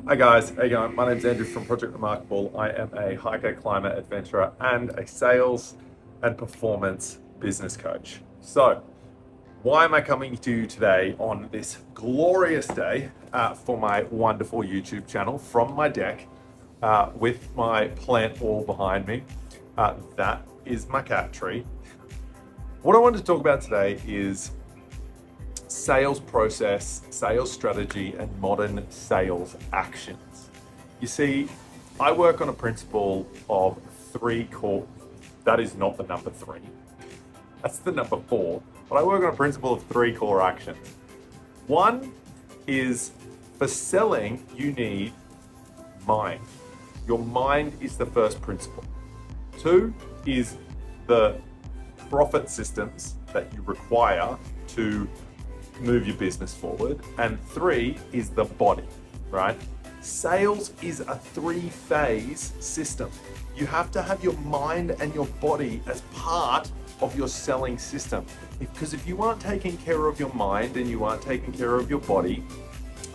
Hi guys, how you going? My name's Andrew from Project Remarkable. I am a hiker, climber, adventurer, and a sales and performance business coach. So, why am I coming to you today on this glorious day for my wonderful YouTube channel from my deck with my plant wall behind me? That is my cat tree. What I wanted to talk about today is sales process, sales strategy, and modern sales actions. You see, I work on a principle of three core, that is not the number three, that's the number four, but I work on a principle of three core actions. One is for selling, you need mind. Your mind is the first principle. Two is the profit systems that you require to move your business forward. And three is the body, right? Sales is a three-phase system. You have to have your mind and your body as part of your selling system. Because if you aren't taking care of your mind and you aren't taking care of your body,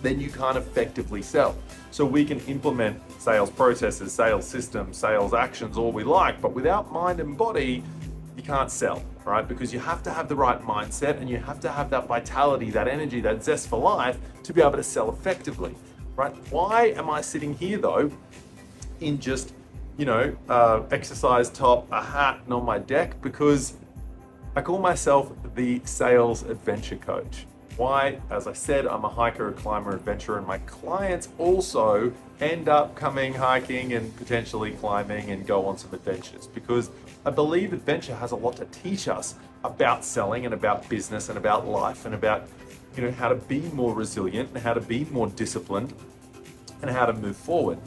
then you can't effectively sell. So we can implement sales processes, sales systems, sales actions, all we like, but without mind and body, you can't sell, right? Because you have to have the right mindset and you have to have that vitality, that energy, that zest for life to be able to sell effectively, right? Why am I sitting here though in just, exercise top, a hat, and on my deck? Because I call myself the sales adventure coach. Why? As I said, I'm a hiker, a climber, adventurer, and my clients also end up coming hiking and potentially climbing and go on some adventures, because I believe adventure has a lot to teach us about selling and about business and about life and about, how to be more resilient and how to be more disciplined and how to move forward.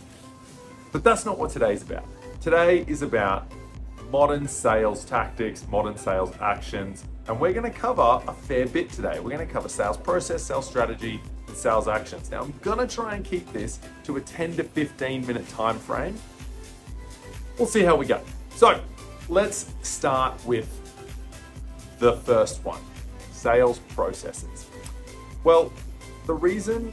But that's not what today's about. Today is about modern sales tactics, modern sales actions, and we're going to cover a fair bit today. We're going to cover sales process, sales strategy, and sales actions. Now, I'm going to try and keep this to a 10 to 15 minute time frame. We'll see how we go. So, let's start with the first one, sales processes. Well, the reason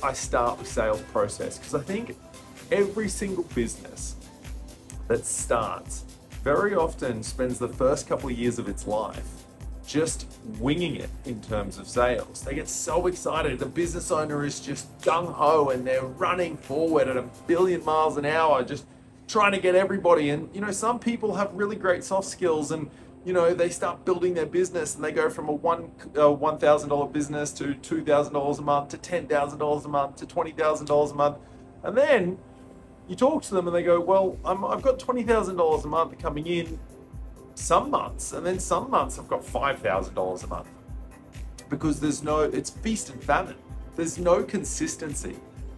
I start with sales process, because I think every single business that starts very often spends the first couple of years of its life just winging it in terms of sales. They get so excited. The business owner is just gung-ho and they're running forward at 1,000,000,000 miles an hour, just trying to get everybody. And, some people have really great soft skills and, they start building their business and they go from a $1,000 business to $2,000 a month to $10,000 a month to $20,000 a month. And then you talk to them and they go, well, I've got $20,000 a month coming in some months, and then some months I've got $5,000 a month, because it's feast and famine. There's no consistency.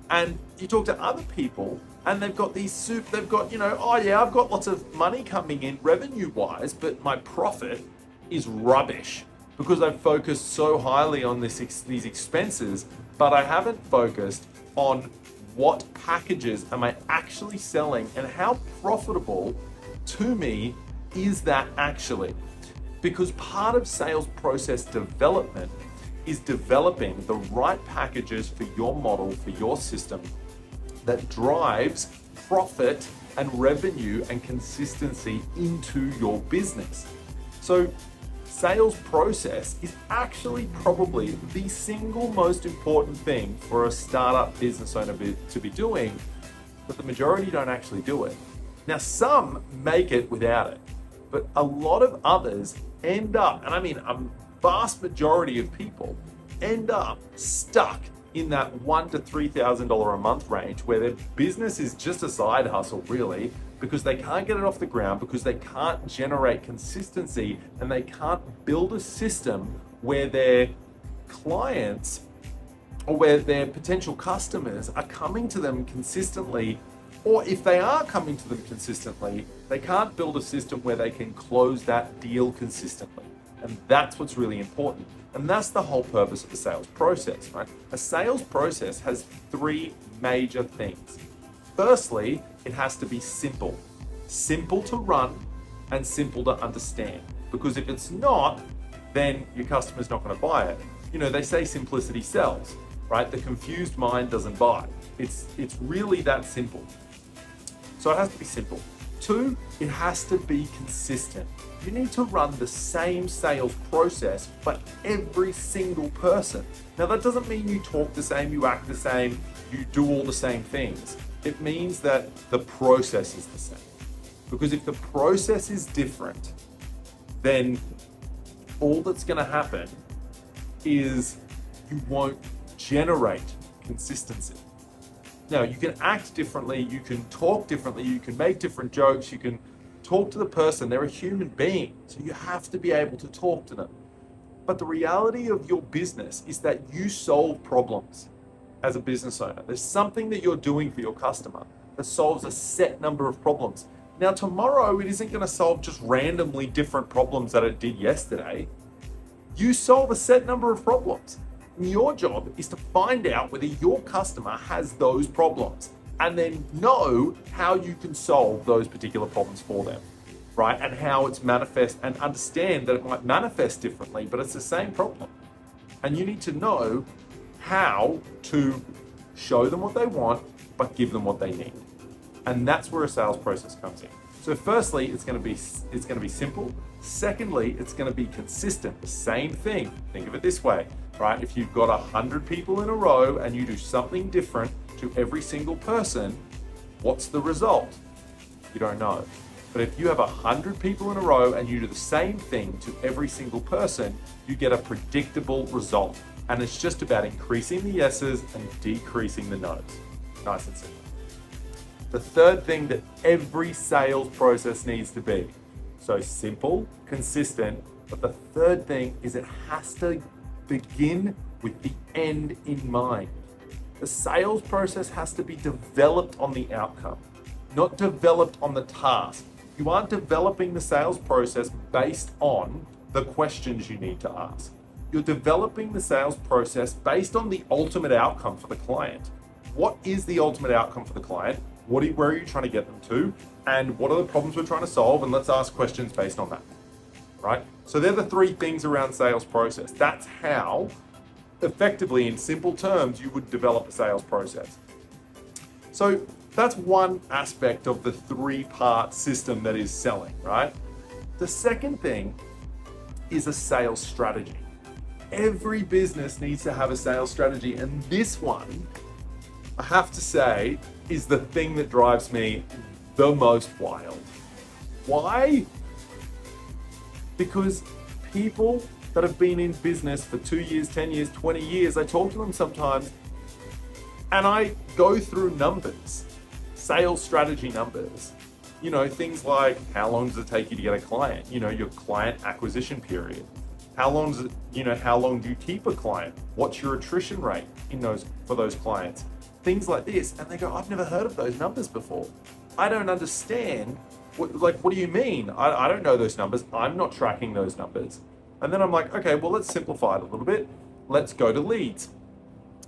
And you talk to other people and they've got I've got lots of money coming in revenue wise, but my profit is rubbish because I've focused so highly on these expenses, but I haven't focused on what packages am I actually selling and how profitable to me is that actually? Because part of sales process development is developing the right packages for your model, for your system that drives profit and revenue and consistency into your business. So sales process is actually probably the single most important thing for a startup business owner to be doing, but the majority don't actually do it. Now, some make it without it, but a lot of others end up, and I mean a vast majority of people end up stuck in that $1,000 to $3,000 a month range, where their business is just a side hustle really, because they can't get it off the ground, because they can't generate consistency, and they can't build a system where their clients or where their potential customers are coming to them consistently, or if they are coming to them consistently, they can't build a system where they can close that deal consistently. And that's what's really important. And that's the whole purpose of the sales process, right? A sales process has three major things. Firstly, it has to be simple. Simple to run and simple to understand. Because if it's not, then your customer's not going to buy it. They say simplicity sells, right? The confused mind doesn't buy. It's really that simple. So it has to be simple. Two, it has to be consistent. You need to run the same sales process for every single person. Now, that doesn't mean you talk the same, you act the same, you do all the same things. It means that the process is the same. Because if the process is different, then all that's going to happen is you won't generate consistency. Now, you can act differently, you can talk differently, you can make different jokes, you can talk to the person. They're a human being, so you have to be able to talk to them. But the reality of your business is that you solve problems as a business owner. There's something that you're doing for your customer that solves a set number of problems. Now, tomorrow, it isn't going to solve just randomly different problems that it did yesterday. You solve a set number of problems. Your job is to find out whether your customer has those problems and then know how you can solve those particular problems for them, right? And how it's manifest, and understand that it might manifest differently, but it's the same problem. And you need to know how to show them what they want, but give them what they need. And that's where a sales process comes in. So firstly, it's going to be simple. Secondly, it's going to be consistent. The same thing. Think of it this way, right? If you've got 100 people in a row and you do something different to every single person, what's the result? You don't know. But if you have 100 people in a row and you do the same thing to every single person, you get a predictable result. And it's just about increasing the yeses and decreasing the nos. Nice and simple. The third thing that every sales process needs to be, so simple, consistent, but the third thing is it has to begin with the end in mind. The sales process has to be developed on the outcome, not developed on the task. You aren't developing the sales process based on the questions you need to ask. You're developing the sales process based on the ultimate outcome for the client. What is the ultimate outcome for the client? Where are you trying to get them to? And what are the problems we're trying to solve? And let's ask questions based on that, right? So they're the three things around sales process. That's how, effectively, in simple terms, you would develop a sales process. So that's one aspect of the three-part system that is selling, right? The second thing is a sales strategy. Every business needs to have a sales strategy, and this one, I have to say, is the thing that drives me the most wild. Why? Because people that have been in business for 2 years, 10 years, 20 years, I talk to them sometimes and I go through numbers, sales strategy numbers. You know, things like how long does it take you to get a client? You know, your client acquisition period. How long do you keep a client? What's your attrition rate for those clients? Things like this. And they go, I've never heard of those numbers before. I don't understand. What do you mean? I don't know those numbers. I'm not tracking those numbers. And then I'm like, okay, well, let's simplify it a little bit. Let's go to leads.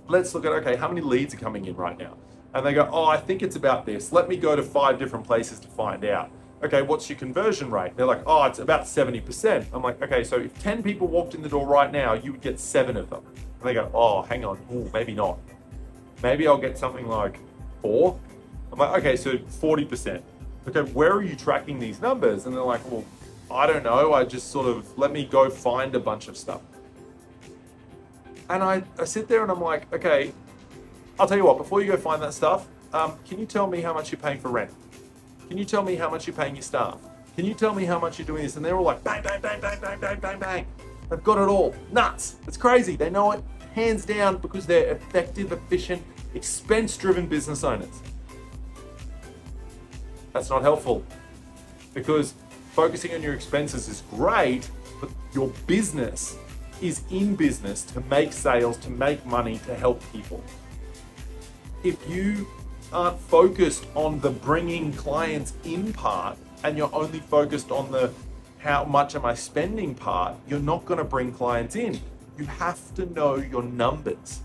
Let's look at, okay, how many leads are coming in right now? And they go, oh, I think it's about this. Let me go to 5 different places to find out. Okay, what's your conversion rate? They're like, oh, it's about 70%. I'm like, okay, so if 10 people walked in the door right now, you would get 7 of them. And they go, oh, hang on, maybe not. Maybe I'll get something like 4. I'm like, okay, so 40%. Okay, where are you tracking these numbers? And they're like, well, I don't know. I just sort of, let me go find a bunch of stuff. And I sit there and I'm like, okay, I'll tell you what, before you go find that stuff, can you tell me how much you're paying for rent? Can you tell me how much you're paying your staff? Can you tell me how much you're doing this? And they're all like, bang, bang, bang, bang, bang, bang, bang, bang. They've got it all. Nuts. It's crazy. They know it hands down because they're effective, efficient, expense-driven business owners. That's not helpful because focusing on your expenses is great, but your business is in business to make sales, to make money, to help people. If you aren't focused on the bringing clients in part and you're only focused on the how much am I spending part, you're not going to bring clients in. You have to know your numbers.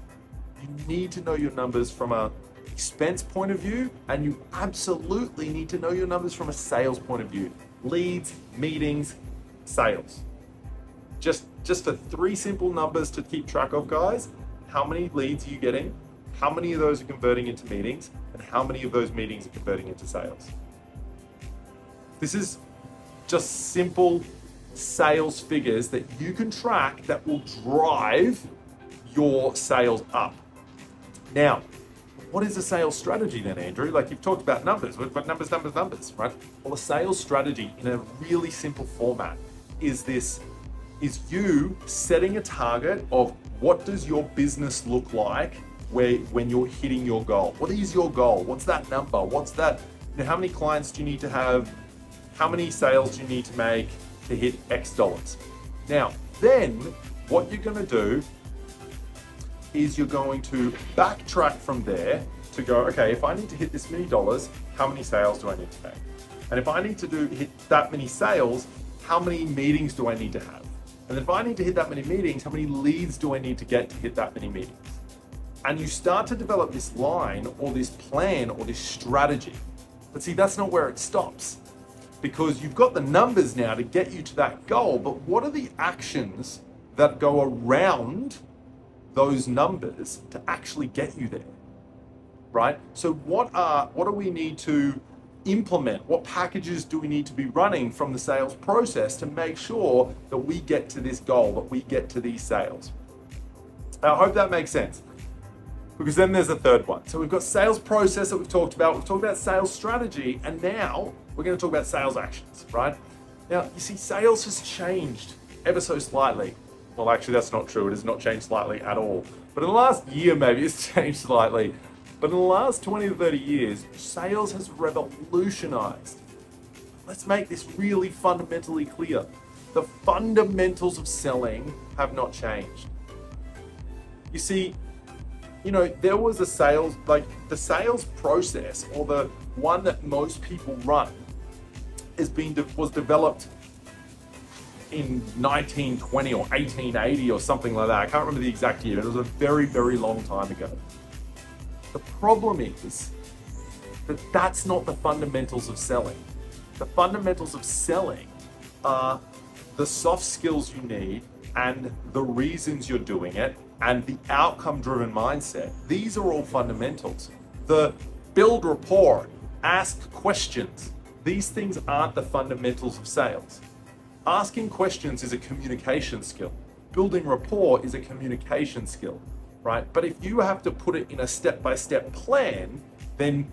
You need to know your numbers from a expense point of view, and you absolutely need to know your numbers from a sales point of view. Leads, meetings, sales. Just for 3 simple numbers to keep track of, guys. How many leads are you getting? How many of those are converting into meetings, and how many of those meetings are converting into sales? This is just simple sales figures that you can track that will drive your sales up. Now, what is a sales strategy then, Andrew? Like, you've talked about numbers. We've got numbers, right? Well, a sales strategy in a really simple format is you setting a target of what does your business look like when you're hitting your goal. What is your goal? What's that number? What's that, how many clients do you need to have? How many sales do you need to make to hit X dollars? Now, then what you're going to do is you're going to backtrack from there to go, okay, if I need to hit this many dollars, how many sales do I need to make? And if I need to hit that many sales, how many meetings do I need to have? And if I need to hit that many meetings, how many leads do I need to get to hit that many meetings? And you start to develop this line or this plan or this strategy. But see, that's not where it stops, because you've got the numbers now to get you to that goal, but what are the actions that go around those numbers to actually get you there, right? So what do we need to implement? What packages do we need to be running from the sales process to make sure that we get to this goal, that we get to these sales? I hope that makes sense, because then there's a third one. So we've got sales process that we've talked about sales strategy, and now we're going to talk about sales actions, right? Now, you see, sales has changed ever so slightly. Well, actually, that's not true. It has not changed slightly at all. But in the last year, maybe it's changed slightly. But in the last 20 to 30 years, sales has revolutionized. Let's make this really fundamentally clear. The fundamentals of selling have not changed. You see, there was a sales, like the sales process, or the one that most people run, was developed in 1920 or 1880 or something like that. I can't remember the exact year. It was a very, very long time ago. The problem is that that's not the fundamentals of selling. The fundamentals of selling are the soft skills you need and the reasons you're doing it and the outcome-driven mindset. These are all fundamentals. The build rapport, ask questions. These things aren't the fundamentals of sales. Asking questions is a communication skill. Building rapport is a communication skill, right? But if you have to put it in a step-by-step plan, then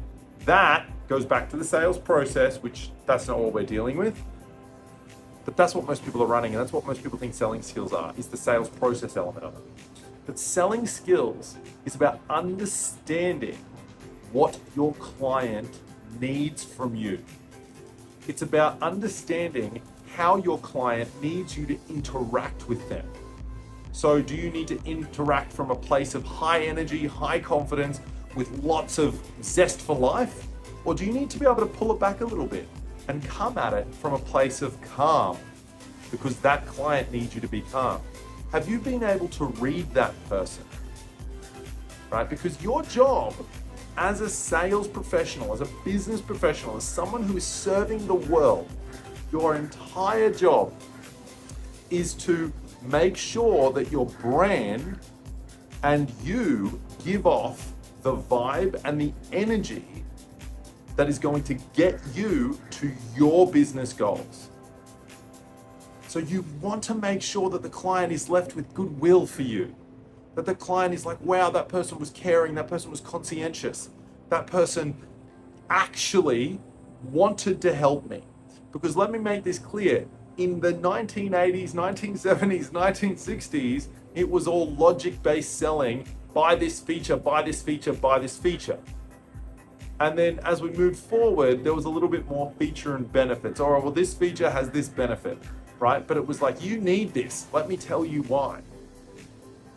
that goes back to the sales process, which that's not what we're dealing with. But that's what most people are running, and that's what most people think selling skills are, is the sales process element of it. But selling skills is about understanding what your client needs from you. It's about understanding how your client needs you to interact with them. So do you need to interact from a place of high energy, high confidence, with lots of zest for life? Or do you need to be able to pull it back a little bit and come at it from a place of calm? Because that client needs you to be calm. Have you been able to read that person? Right? Because your job as a sales professional, as a business professional, as someone who is serving the world, your entire job is to make sure that your brand and you give off the vibe and the energy that is going to get you to your business goals. So you want to make sure that the client is left with goodwill for you, that the client is like, wow, that person was caring, that person was conscientious, that person actually wanted to help me. Because let me make this clear, in the 1980s, 1970s, 1960s, it was all logic-based selling. Buy this feature, buy this feature, buy this feature. And then as we moved forward, there was a little bit more feature and benefits. All right, well, this feature has this benefit, right? But it was like, you need this. Let me tell you why.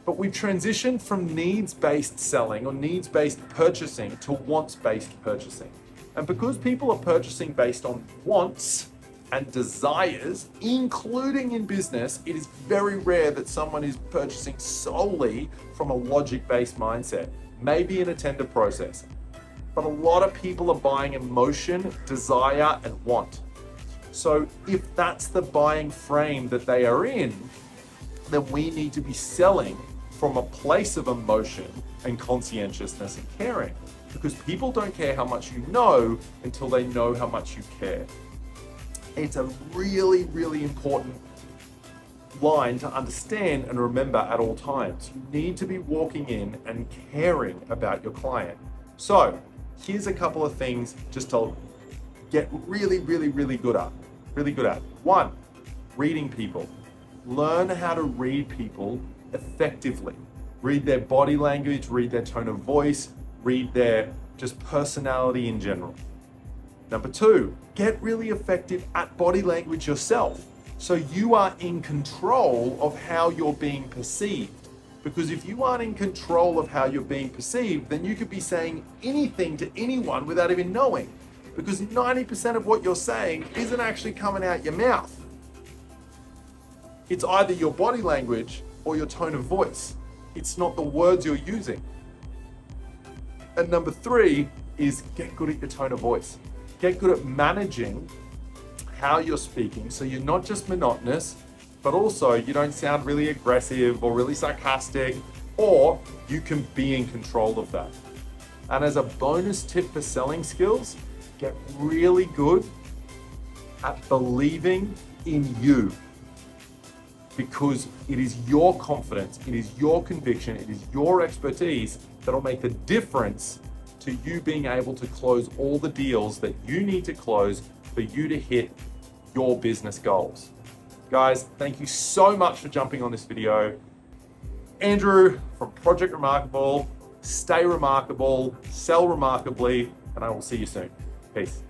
But we've transitioned from needs-based selling or needs-based purchasing to wants-based purchasing. And because people are purchasing based on wants and desires, including in business, it is very rare that someone is purchasing solely from a logic-based mindset, maybe in a tender process. But a lot of people are buying emotion, desire, and want. So if that's the buying frame that they are in, then we need to be selling from a place of emotion and conscientiousness and caring, because people don't care how much you know until they know how much you care. It's a really, really important line to understand and remember at all times. You need to be walking in and caring about your client. So here's a couple of things just to get really, really, really good at. One, reading people. Learn how to read people effectively. Read their body language, read their tone of voice, read their just personality in general. Number two, get really effective at body language yourself, so you are in control of how you're being perceived. Because if you aren't in control of how you're being perceived, then you could be saying anything to anyone without even knowing, because 90% of what you're saying isn't actually coming out your mouth. It's either your body language or your tone of voice. It's not the words you're using. And number three is get good at your tone of voice. Get good at managing how you're speaking, so you're not just monotonous, but also you don't sound really aggressive or really sarcastic, or you can be in control of that. And as a bonus tip for selling skills, get really good at believing in you, because it is your confidence, it is your conviction, it is your expertise that'll make the difference to you being able to close all the deals that you need to close for you to hit your business goals. Guys, thank you so much for jumping on this video. Andrew from Project Remarkable. Stay remarkable, sell remarkably, and I will see you soon. Peace.